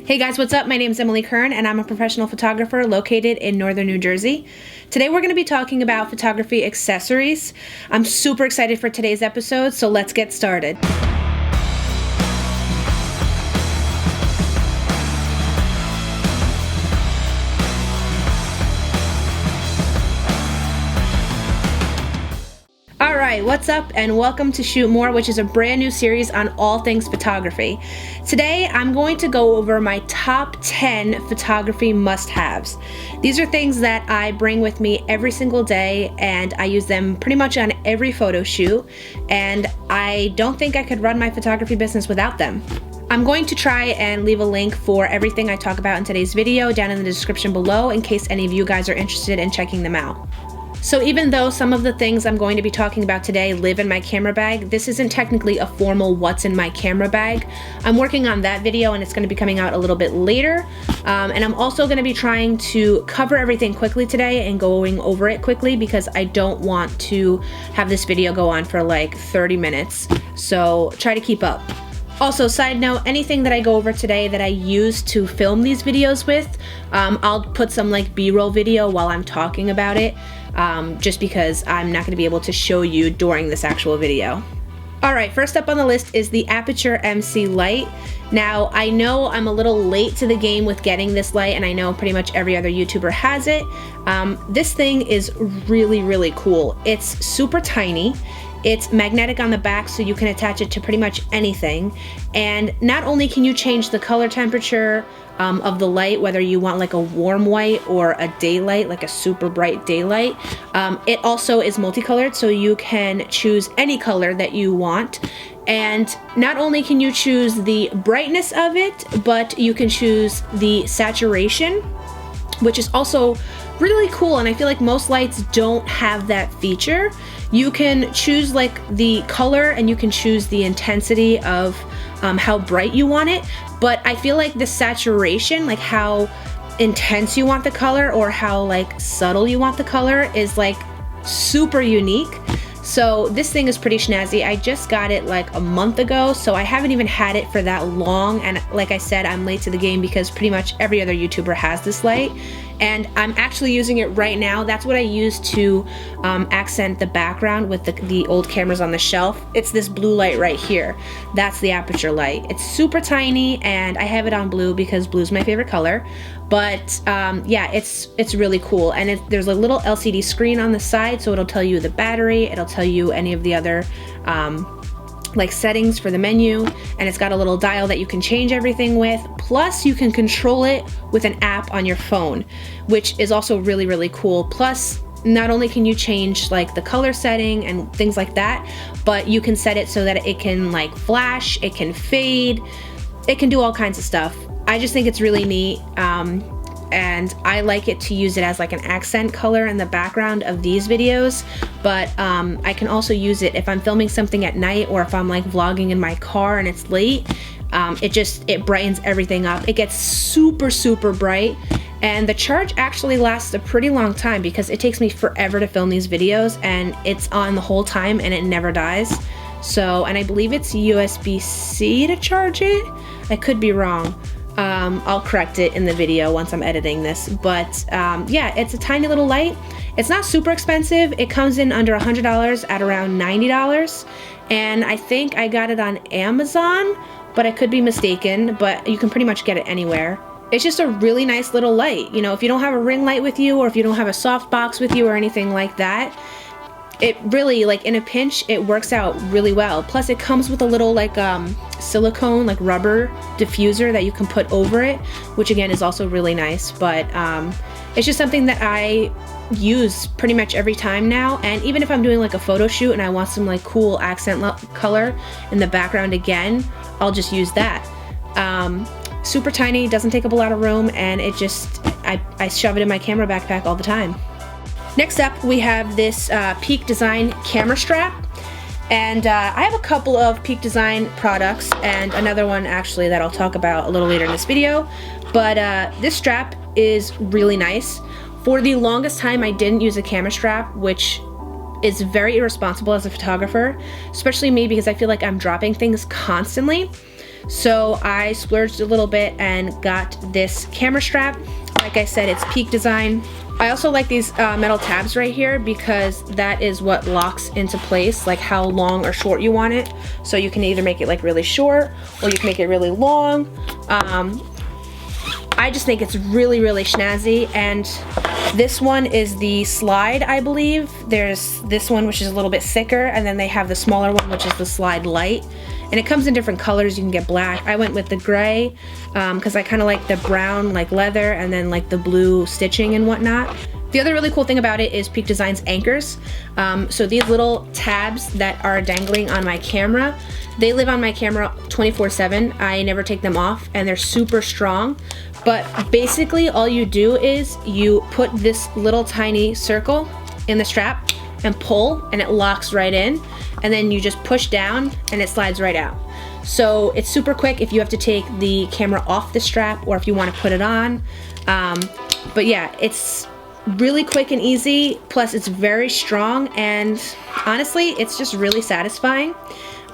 Hey guys, what's up? My name is Emily Kern and I'm a professional photographer located in northern New Jersey. Today we're going to be talking about photography accessories. I'm super excited for today's episode, so let's get started. Alright, what's up and welcome to Shoot More, which is a brand new series on all things photography. Today I'm going to go over my top 10 photography must-haves. These are things that I bring with me every single day and I use them pretty much on every photo shoot, and I don't think I could run my photography business without them. I'm going to try and leave a link for everything I talk about in today's video down in the description below in case any of you guys are interested in checking them out. So even though some of the things I'm going to be talking about today live in my camera bag, this isn't technically a formal what's in my camera bag. I'm working on that video and it's going to be coming out a little bit later. And I'm also going to be trying to cover everything quickly today and going over it quickly because I don't want to have this video go on for like 30 minutes. So try to keep up. Also, side note, anything that I go over today that I use to film these videos with, I'll put some like B-roll video while I'm talking about it. Just because I'm not going to be able to show you during this actual video. Alright, first up on the list is the Aputure MC Light. Now, I know I'm a little late to the game with getting this light, and I know pretty much every other YouTuber has it. This thing is really, really cool. It's super tiny. It's magnetic on the back, so you can attach it to pretty much anything. And not only can you change the color temperature of the light, whether you want like a warm white or a daylight, like a super bright daylight, it also is multicolored, so you can choose any color that you want. And not only can you choose the brightness of it, but you can choose the saturation, which is also really cool, and I feel like most lights don't have that feature. You can choose like the color and you can choose the intensity of how bright you want it, but I feel like the saturation, like how intense you want the color or how like subtle you want the color, is like super unique. So this thing is pretty snazzy. I just got it like a month ago, so I haven't even had it for that long, and like I said, I'm late to the game because pretty much every other YouTuber has this light, and I'm actually using it right now. That's what I use to accent the background with the old cameras on the shelf. It's this blue light right here. That's the Aputure light. It's super tiny, and I have it on blue because blue's my favorite color. But yeah, it's really cool, and there's a little LCD screen on the side, so it'll tell you the battery, it'll tell you any of the other like settings for the menu, and it's got a little dial that you can change everything with, plus you can control it with an app on your phone, which is also really, really cool. Plus, not only can you change like the color setting and things like that, but you can set it so that it can like flash, it can fade, it can do all kinds of stuff. I just think it's really neat, and I like it to use it as like an accent color in the background of these videos, but I can also use it if I'm filming something at night or if I'm like vlogging in my car and it's late. It brightens everything up. It gets super, super bright, and the charge actually lasts a pretty long time because it takes me forever to film these videos, and it's on the whole time and it never dies. So, and I believe it's USB-C to charge it. I could be wrong. I'll correct it in the video once I'm editing this, but yeah, it's a tiny little light. It's not super expensive. It comes in under $100 at around $90, and I think I got it on Amazon, but I could be mistaken, but you can pretty much get it anywhere. It's just a really nice little light. You know, if you don't have a ring light with you, or if you don't have a soft box with you or anything like that, it really, like in a pinch, it works out really well. Plus it comes with a little like silicone, like rubber diffuser that you can put over it, which again is also really nice. But it's just something that I use pretty much every time now, and even if I'm doing like a photo shoot and I want some like cool accent color in the background again, I'll just use that. Super tiny, doesn't take up a lot of room, and it just, I shove it in my camera backpack all the time. Next up, we have this Peak Design camera strap, and I have a couple of Peak Design products and another one actually that I'll talk about a little later in this video, but this strap is really nice. For the longest time I didn't use a camera strap, which is very irresponsible as a photographer, especially me because I feel like I'm dropping things constantly. So I splurged a little bit and got this camera strap. Like I said, it's Peak Design. I also like these metal tabs right here because that is what locks into place, like how long or short you want it. So you can either make it like really short or you can make it really long. I just think it's really, really snazzy. And this one is the Slide, I believe. There's this one, which is a little bit thicker, and then they have the smaller one, which is the Slide Light. And it comes in different colors. You can get black. I went with the gray because I kind of like the brown like leather and then like the blue stitching and whatnot. The other really cool thing about it is Peak Design's anchors. So these little tabs that are dangling on my camera, they live on my camera 24/7. I never take them off and they're super strong. But basically all you do is you put this little tiny circle in the strap and pull and it locks right in, and then you just push down and it slides right out. So it's super quick if you have to take the camera off the strap or if you want to put it on. But yeah, it's really quick and easy, plus it's very strong, and honestly it's just really satisfying.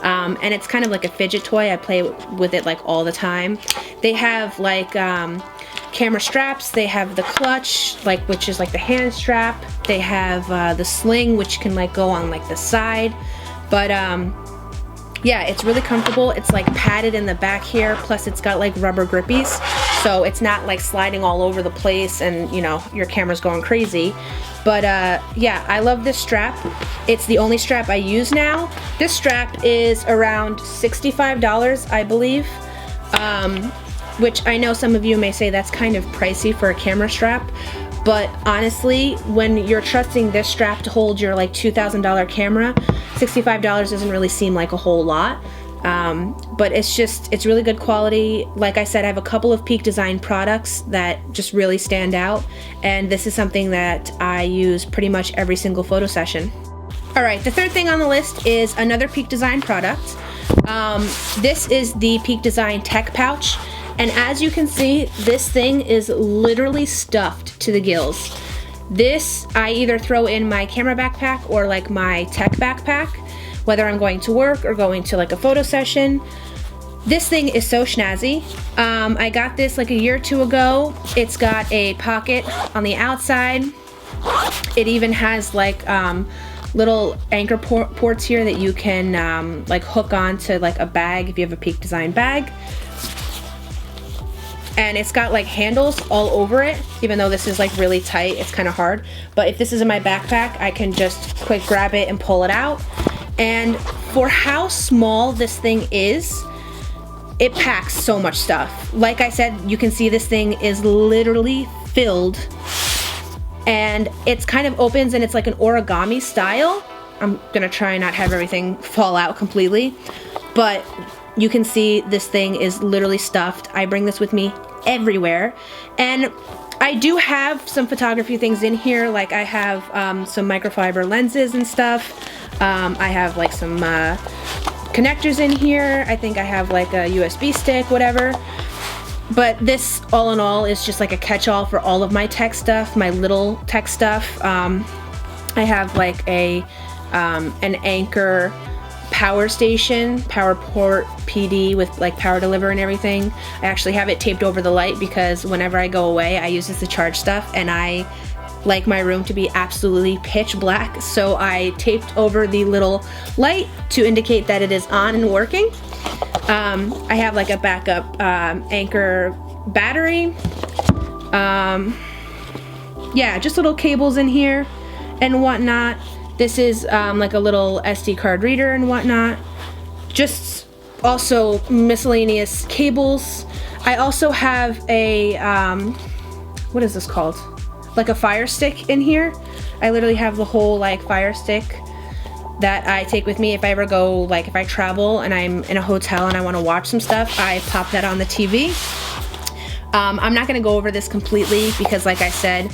And it's kind of like a fidget toy. I play with it like all the time. They have like camera straps. They have the clutch, like, which is like the hand strap. They have the sling, which can like go on like the side. But yeah, it's really comfortable. It's like padded in the back here, plus it's got like rubber grippies, so it's not like sliding all over the place and, you know, your camera's going crazy. But yeah, I love this strap. It's the only strap I use now. This strap is around $65, I believe, which I know some of you may say that's kind of pricey for a camera strap. But honestly, when you're trusting this strap to hold your like $2,000 camera, $65 doesn't really seem like a whole lot. But it's really good quality. Like I said, I have a couple of Peak Design products that just really stand out, and this is something that I use pretty much every single photo session. All right, the third thing on the list is another Peak Design product. This is the Peak Design Tech Pouch, and as you can see, this thing is literally stuffed to the gills. This I either throw in my camera backpack or like my tech backpack, whether I'm going to work or going to like a photo session. This thing is so snazzy. I got this like a year or two ago. It's got a pocket on the outside. It even has like little anchor ports here that you can like hook onto like a bag if you have a Peak Design bag. And it's got like handles all over it, even though this is like really tight, it's kind of hard. But if this is in my backpack, I can just quick grab it and pull it out. And for how small this thing is, it packs so much stuff. Like I said, you can see this thing is literally filled, and it's kind of opens and it's like an origami style. I'm gonna try and not have everything fall out completely, but you can see this thing is literally stuffed. I bring this with me everywhere, and I do have some photography things in here. Like I have some microfiber lenses and stuff. I have like some connectors in here. I think I have like a USB stick, whatever. But this, all in all, is just like a catch-all for all of my tech stuff, my little tech stuff. I have like an Anchor power station, power port PD with like power deliver and everything. I actually have it taped over the light because whenever I go away, I use this to charge stuff, and I like my room to be absolutely pitch black, so I taped over the little light to indicate that it is on and working. I have like a backup Anchor battery. Yeah, just little cables in here and whatnot. This is like a little SD card reader and whatnot. Just also miscellaneous cables. I also have a, what is this called? Like a fire stick in here. I literally have the whole like fire stick that I take with me if I ever go, like if I travel and I'm in a hotel and I want to watch some stuff, I pop that on the TV. I'm not gonna go over this completely because like I said,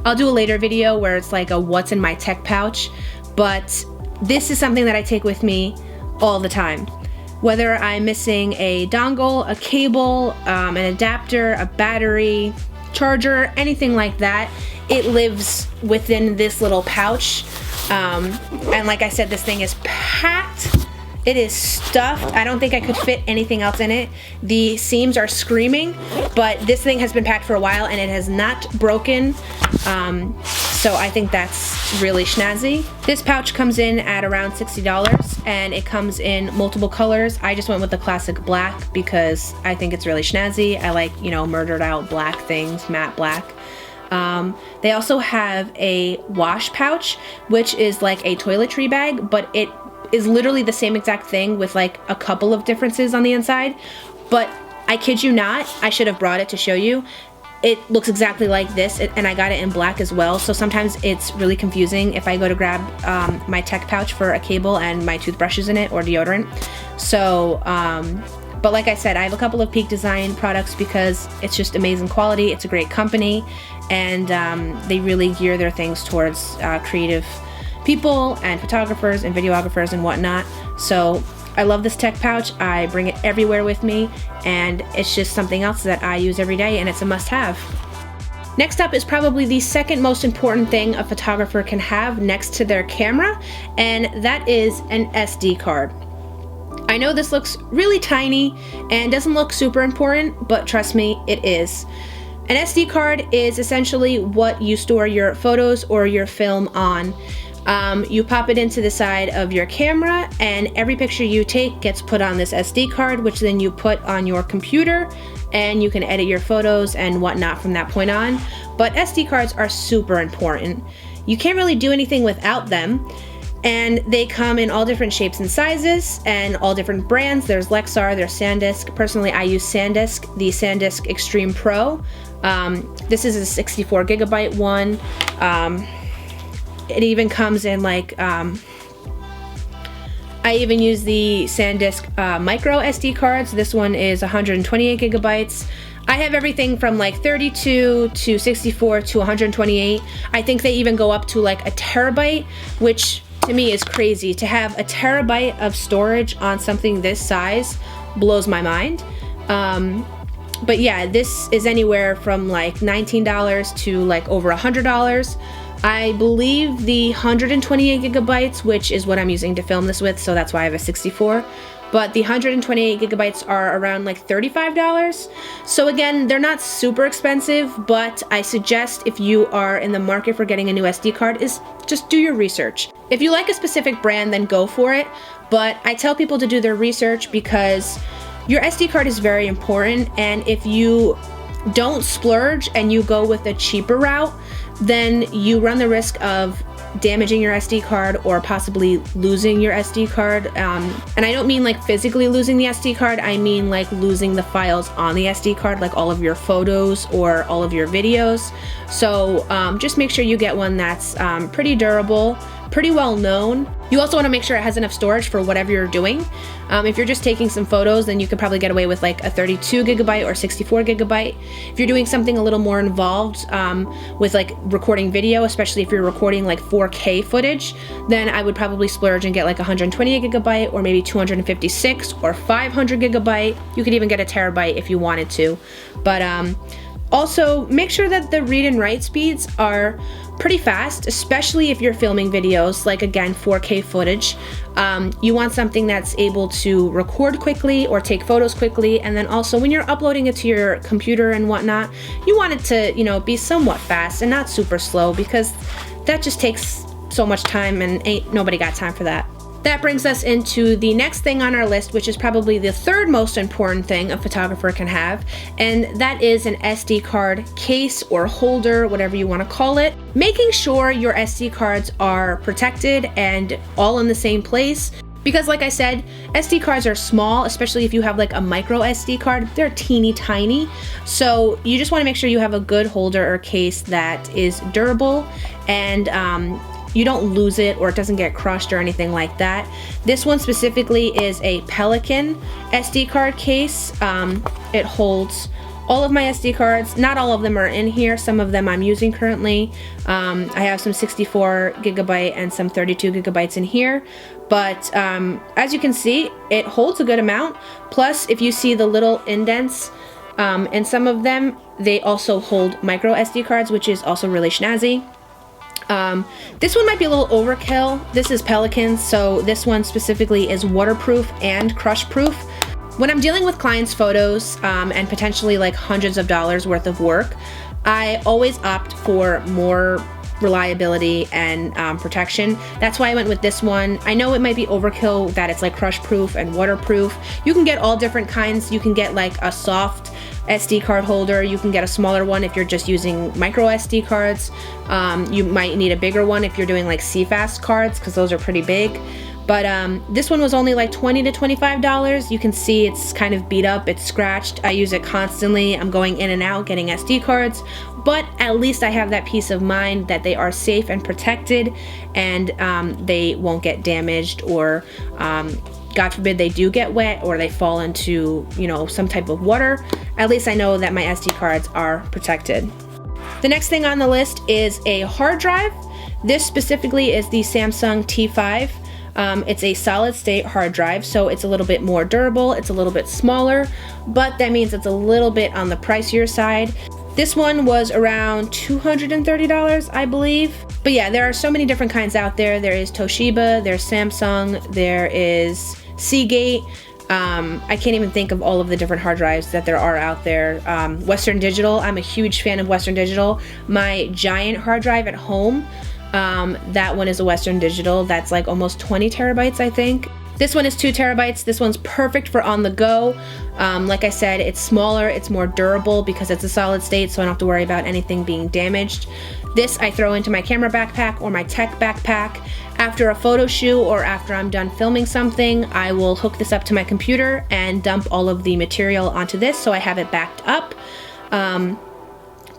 I'll do a later video where it's like a what's in my tech pouch, but this is something that I take with me all the time. Whether I'm missing a dongle, a cable, an adapter, a battery, charger, anything like that, it lives within this little pouch. And like I said, this thing is packed. It is stuffed. I don't think I could fit anything else in it. The seams are screaming, but this thing has been packed for a while and it has not broken. So I think that's really snazzy. This pouch comes in at around $60 and it comes in multiple colors. I just went with the classic black because I think it's really snazzy. I like, you know, murdered out black things, matte black. They also have a wash pouch, which is like a toiletry bag, but it is literally the same exact thing with like a couple of differences on the inside. But I kid you not, I should have brought it to show you. It looks exactly like this, and I got it in black as well, so sometimes it's really confusing if I go to grab my tech pouch for a cable and my toothbrushes in it or deodorant. So, but like I said, I have a couple of Peak Design products because it's just amazing quality, it's a great company, and they really gear their things towards creative people and photographers and videographers and whatnot. So I love this tech pouch. I bring it everywhere with me, and it's just something else that I use every day, and it's a must-have. Next up is probably the second most important thing a photographer can have next to their camera, and that is an SD card. I know this looks really tiny and doesn't look super important, but trust me, it is. An SD card is essentially what you store your photos or your film on. You pop it into the side of your camera, and every picture you take gets put on this SD card, which then you put on your computer, and you can edit your photos and whatnot from that point on. But SD cards are super important. You can't really do anything without them, and they come in all different shapes and sizes and all different brands. There's Lexar, there's SanDisk. Personally, I use SanDisk, the SanDisk Extreme Pro. This is a 64 gigabyte one. It even comes in like, I even use the SanDisk micro SD cards. This one is 128 gigabytes. I have everything from like 32 to 64 to 128. I think they even go up to like a terabyte, which to me is crazy. To have a terabyte of storage on something this size blows my mind. But yeah, this is anywhere from like $19 to like over $100. I believe the 128 gigabytes, which is what I'm using to film this with, so that's why I have a 64, but the 128 gigabytes are around like $35. So again, they're not super expensive, but I suggest if you are in the market for getting a new SD card is just do your research. If you like a specific brand, then go for it, but I tell people to do their research because your SD card is very important, and if you don't splurge and you go with a cheaper route, then you run the risk of damaging your SD card or possibly losing your SD card. And I don't mean like physically losing the SD card, I mean like losing the files on the SD card, like all of your photos or all of your videos. So just make sure you get one that's pretty durable, pretty well known. You also want to make sure it has enough storage for whatever you're doing. If you're just taking some photos, then you could probably get away with like a 32 gigabyte or 64 gigabyte. If you're doing something a little more involved with like recording video, especially if you're recording like 4K footage, then I would probably splurge and get like 128 gigabyte or maybe 256 or 500 gigabyte. You could even get a terabyte if you wanted to. But also make sure that the read and write speeds are pretty fast, especially if you're filming videos, like again 4K footage. You want something that's able to record quickly or take photos quickly, and then also when you're uploading it to your computer and whatnot, you want it to, you know, be somewhat fast and not super slow, because that just takes so much time and ain't nobody got time for that. That brings us into the next thing on our list, which is probably the third most important thing a photographer can have, and that is an SD card case or holder, whatever you want to call it. Making sure your SD cards are protected and all in the same place, because like I said, SD cards are small, especially if you have like a micro SD card. They're teeny tiny, so you just want to make sure you have a good holder or case that is durable and you don't lose it or it doesn't get crushed or anything like that. This one specifically is a Pelican SD card case. It holds all of my SD cards. Not all of them are in here. Some of them I'm using currently. I have some 64 gigabyte and some 32 gigabytes in here. But as you can see, it holds a good amount. Plus, if you see the little indents in some of them, they also hold micro SD cards, which is also really snazzy. This one might be a little overkill. This is Pelican, so this one specifically is waterproof and crush proof. When I'm dealing with clients' photos and potentially like hundreds of dollars worth of work, I always opt for more reliability and protection. That's why I went with this one. I know it might be overkill that it's like crush proof and waterproof. You can get all different kinds. You can get like a soft SD card holder. You can get a smaller one if you're just using micro SD cards. You might need a bigger one if you're doing like CFast cards, because those are pretty big. But this one was only like $20 to $25. You can see it's kind of beat up, it's scratched. I use it constantly. I'm going in and out getting SD cards, but at least I have that peace of mind that they are safe and protected, and they won't get damaged, or God forbid they do get wet or they fall into, you know, some type of water. At least I know that my SD cards are protected. The next thing on the list is a hard drive. This specifically is the Samsung T5. It's a solid state hard drive, so it's a little bit more durable, it's a little bit smaller, but that means it's a little bit on the pricier side. This one was around $230, I believe. But yeah, there are so many different kinds out there. There is Toshiba, there's Samsung, there is Seagate. I can't even think of all of the different hard drives that there are out there. Western Digital, I'm a huge fan of Western Digital. My giant hard drive at home, that one is a Western Digital. That's like almost 20 terabytes, I think. This one is 2 terabytes. This one's perfect for on the go. Like I said, it's smaller, it's more durable because it's a solid state, so I don't have to worry about anything being damaged. This I throw into my camera backpack or my tech backpack. After a photo shoot or after I'm done filming something, I will hook this up to my computer and dump all of the material onto this so I have it backed up.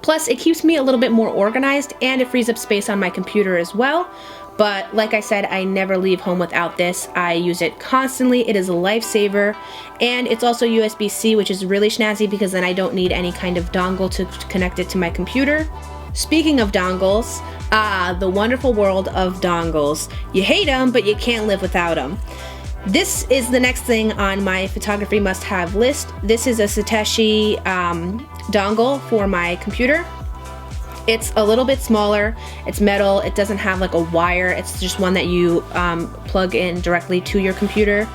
Plus, it keeps me a little bit more organized and it frees up space on my computer as well. But like I said, I never leave home without this. I use it constantly. It is a lifesaver. And it's also USB-C, which is really snazzy because then I don't need any kind of dongle to connect it to my computer. Speaking of dongles, the wonderful world of dongles. You hate them, but you can't live without them. This is the next thing on my photography must-have list. This is a Satechi dongle for my computer. It's a little bit smaller, it's metal, it doesn't have like a wire, it's just one that you plug in directly to your computer.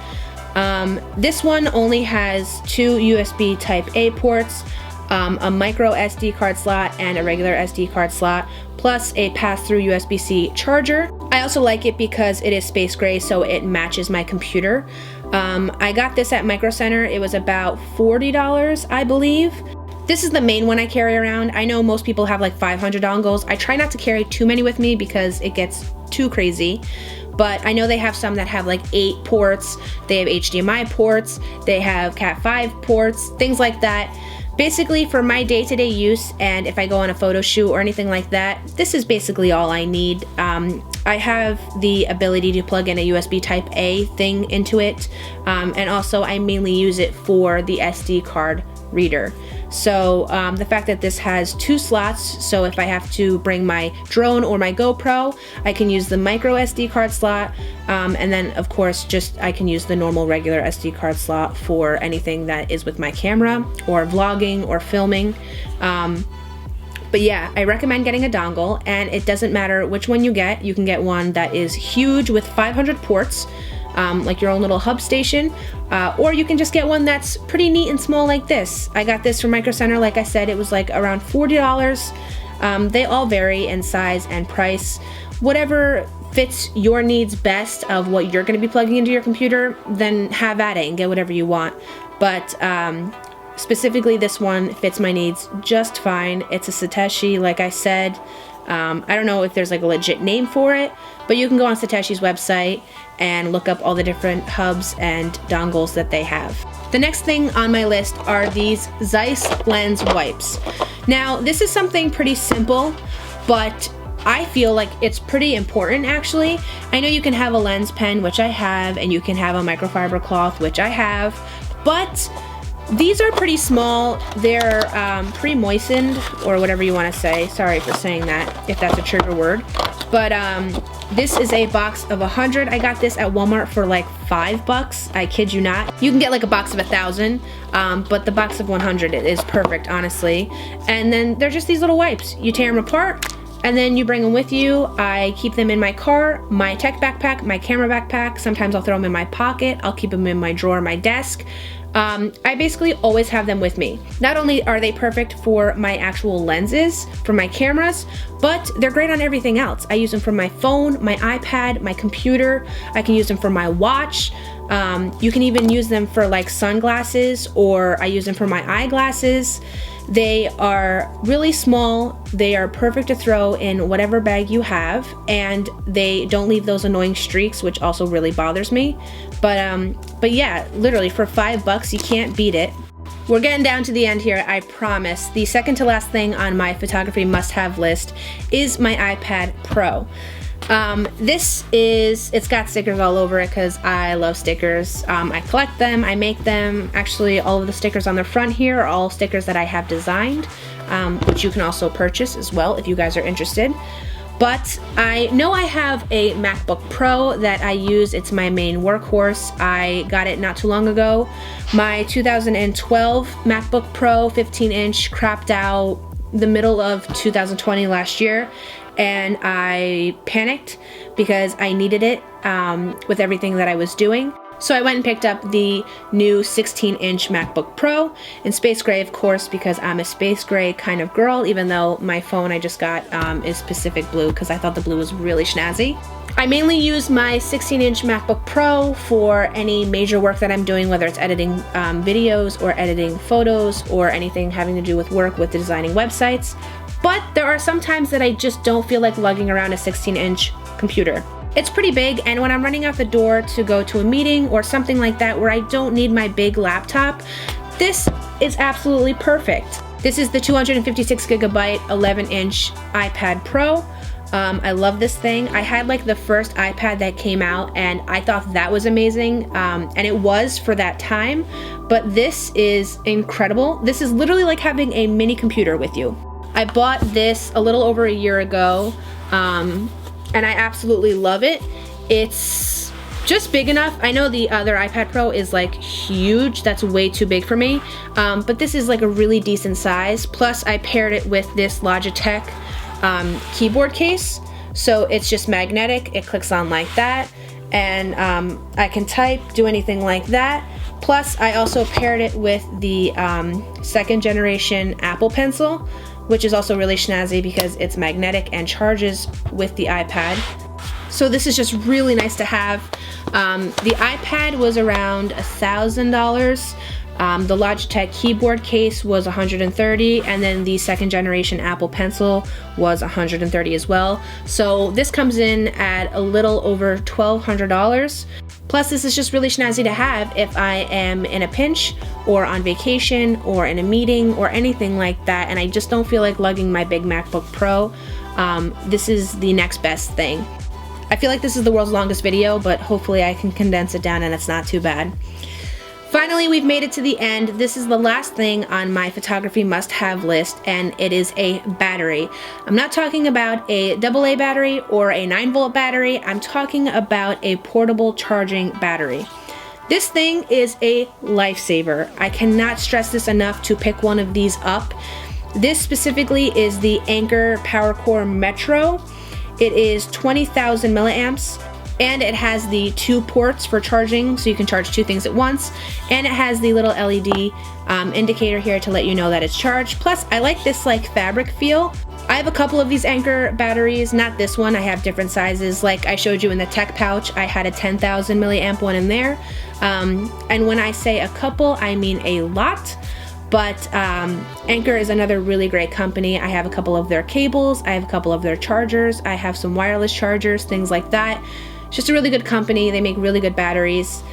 This one only has 2 USB type A ports, a micro SD card slot and a regular SD card slot, plus a pass-through USB-C charger. I also like it because it is space gray, so it matches my computer. I got this at Micro Center. It was about $40, I believe. This is the main one I carry around. I know most people have like 500 dongles. I try not to carry too many with me because it gets too crazy. But I know they have some that have like 8 ports. They have HDMI ports. They have Cat 5 ports, things like that. Basically, for my day-to-day use, and if I go on a photo shoot or anything like that, this is basically all I need. I have the ability to plug in a USB type A thing into it, and also I mainly use it for the SD card reader. So the fact that this has 2 slots, so if I have to bring my drone or my GoPro, I can use the micro SD card slot, and then of course just I can use the normal regular SD card slot for anything that is with my camera or vlogging or filming. But yeah, I recommend getting a dongle, and it doesn't matter which one you get. You can get one that is huge with 500 ports, like your own little hub station, or you can just get one that's pretty neat and small like this. I got this from Micro Center. Like I said, it was like around $40. They all vary in size and price. Whatever fits your needs best of what you're going to be plugging into your computer, then have at it and get whatever you want. But specifically this one fits my needs just fine. It's a Satechi, like I said. I don't know if there's like a legit name for it, but you can go on Satechi's website and look up all the different hubs and dongles that they have. The next thing on my list are these Zeiss lens wipes. Now, this is something pretty simple, but I feel like it's pretty important actually. I know you can have a lens pen, which I have, and you can have a microfiber cloth, which I have, but these are pretty small. They're pre-moistened, or whatever you want to say. Sorry for saying that, if that's a trigger word. But this is a box of 100. I got this at Walmart for like $5. I kid you not. You can get like a box of 1,000, but the box of 100 is perfect, honestly. And then they're just these little wipes. You tear them apart, and then you bring them with you. I keep them in my car, my tech backpack, my camera backpack. Sometimes I'll throw them in my pocket. I'll keep them in my drawer, my desk. I basically always have them with me. Not only are they perfect for my actual lenses, for my cameras, but they're great on everything else. I use them for my phone, my iPad, my computer. I can use them for my watch. You can even use them for like sunglasses, or I use them for my eyeglasses. They are really small. They are perfect to throw in whatever bag you have, and they don't leave those annoying streaks, which also really bothers me. But yeah, literally for $5, you can't beat it. We're getting down to the end here, I promise. The second to last thing on my photography must-have list is my iPad Pro. It's got stickers all over it because I love stickers. I collect them, I make them. Actually, all of the stickers on the front here are all stickers that I have designed, which you can also purchase as well if you guys are interested. But I know I have a MacBook Pro that I use. It's my main workhorse. I got it not too long ago. My 2012 MacBook Pro 15-inch crapped out the middle of 2020 last year, and I panicked because I needed it with everything that I was doing. So I went and picked up the new 16-inch MacBook Pro in space gray, of course, because I'm a space gray kind of girl, even though my phone I just got is Pacific blue because I thought the blue was really snazzy. I mainly use my 16-inch MacBook Pro for any major work that I'm doing, whether it's editing videos or editing photos or anything having to do with work with designing websites. But there are some times that I just don't feel like lugging around a 16-inch computer. It's pretty big, and when I'm running out the door to go to a meeting or something like that where I don't need my big laptop, this is absolutely perfect. This is the 256 gigabyte 11-inch iPad Pro. I love this thing. I had like the first iPad that came out, and I thought that was amazing, and it was for that time, but this is incredible. This is literally like having a mini computer with you. I bought this a little over a year ago, and I absolutely love it. It's just big enough. I know the other iPad Pro is like huge. That's way too big for me, but this is like a really decent size. Plus I paired it with this Logitech keyboard case, so it's just magnetic. It clicks on like that, and I can type, do anything like that. Plus I also paired it with the second generation Apple Pencil, which is also really snazzy because it's magnetic and charges with the iPad. So this is just really nice to have. The iPad was around $1,000. The Logitech keyboard case was $130, and then the second generation Apple Pencil was $130 as well. So this comes in at a little over $1,200. Plus this is just really snazzy to have if I am in a pinch or on vacation or in a meeting or anything like that, and I just don't feel like lugging my big MacBook Pro. This is the next best thing. I feel like this is the world's longest video, but hopefully I can condense it down and it's not too bad. Finally, we've made it to the end. This is the last thing on my photography must-have list, and it is a battery. I'm not talking about a AA battery or a 9-volt battery. I'm talking about a portable charging battery. This thing is a lifesaver. I cannot stress this enough to pick one of these up. This specifically is the Anker PowerCore Metro. It is 20,000 milliamps. And it has the 2 ports for charging, so you can charge 2 things at once. And it has the little LED indicator here to let you know that it's charged. Plus, I like this like fabric feel. I have a couple of these Anker batteries, not this one. I have different sizes. Like I showed you in the tech pouch, I had a 10,000 milliamp one in there. And when I say a couple, I mean a lot. But Anker is another really great company. I have a couple of their cables, I have a couple of their chargers, I have some wireless chargers, things like that. It's just a really good company. They make really good batteries.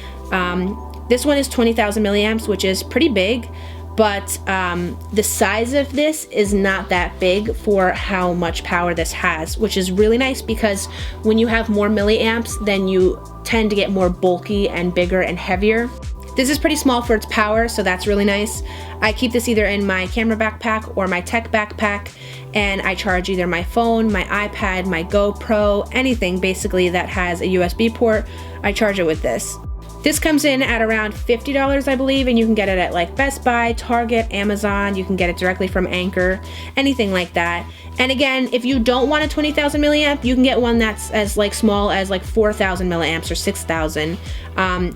This one is 20,000 milliamps, which is pretty big, but the size of this is not that big for how much power this has, which is really nice because when you have more milliamps, then you tend to get more bulky and bigger and heavier. This is pretty small for its power, so that's really nice. I keep this either in my camera backpack or my tech backpack, and I charge either my phone, my iPad, my GoPro, anything basically that has a USB port. I charge it with this. This comes in at around $50, I believe, and you can get it at like Best Buy, Target, Amazon. You can get it directly from Anchor, anything like that. And again, if you don't want a 20,000 milliamp, you can get one that's as like small as like 4,000 milliamps or 6,000.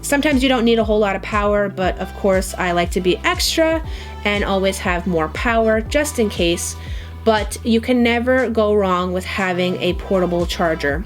Sometimes you don't need a whole lot of power, but of course I like to be extra and always have more power just in case. But you can never go wrong with having a portable charger.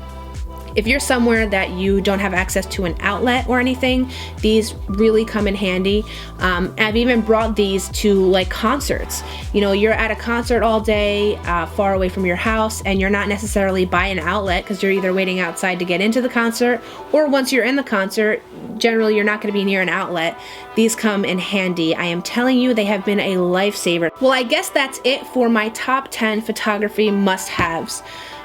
If you're somewhere that you don't have access to an outlet or anything, these really come in handy. I've even brought these to like concerts. You know, you're at a concert all day, far away from your house, and you're not necessarily by an outlet because you're either waiting outside to get into the concert, or once you're in the concert, generally you're not going to be near an outlet. These come in handy. I am telling you, they have been a lifesaver. Well, I guess that's it for my top 10 photography must-haves.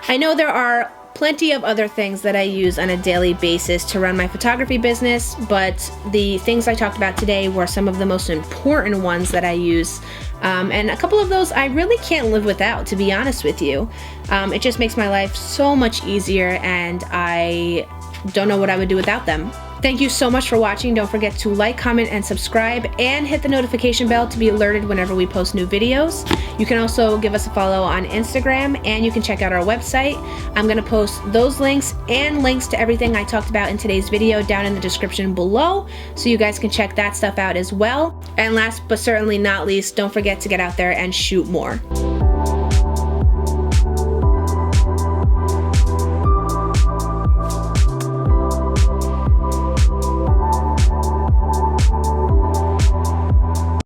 I know there are plenty of other things that I use on a daily basis to run my photography business, but the things I talked about today were some of the most important ones that I use. And a couple of those I really can't live without, to be honest with you. It just makes my life so much easier, and I don't know what I would do without them. Thank you so much for watching. Don't forget to like, comment, and subscribe, and hit the notification bell to be alerted whenever we post new videos. You can also give us a follow on Instagram, and you can check out our website. I'm going to post those links and links to everything I talked about in today's video down in the description below, so you guys can check that stuff out as well. And last but certainly not least, don't forget to get out there and shoot more.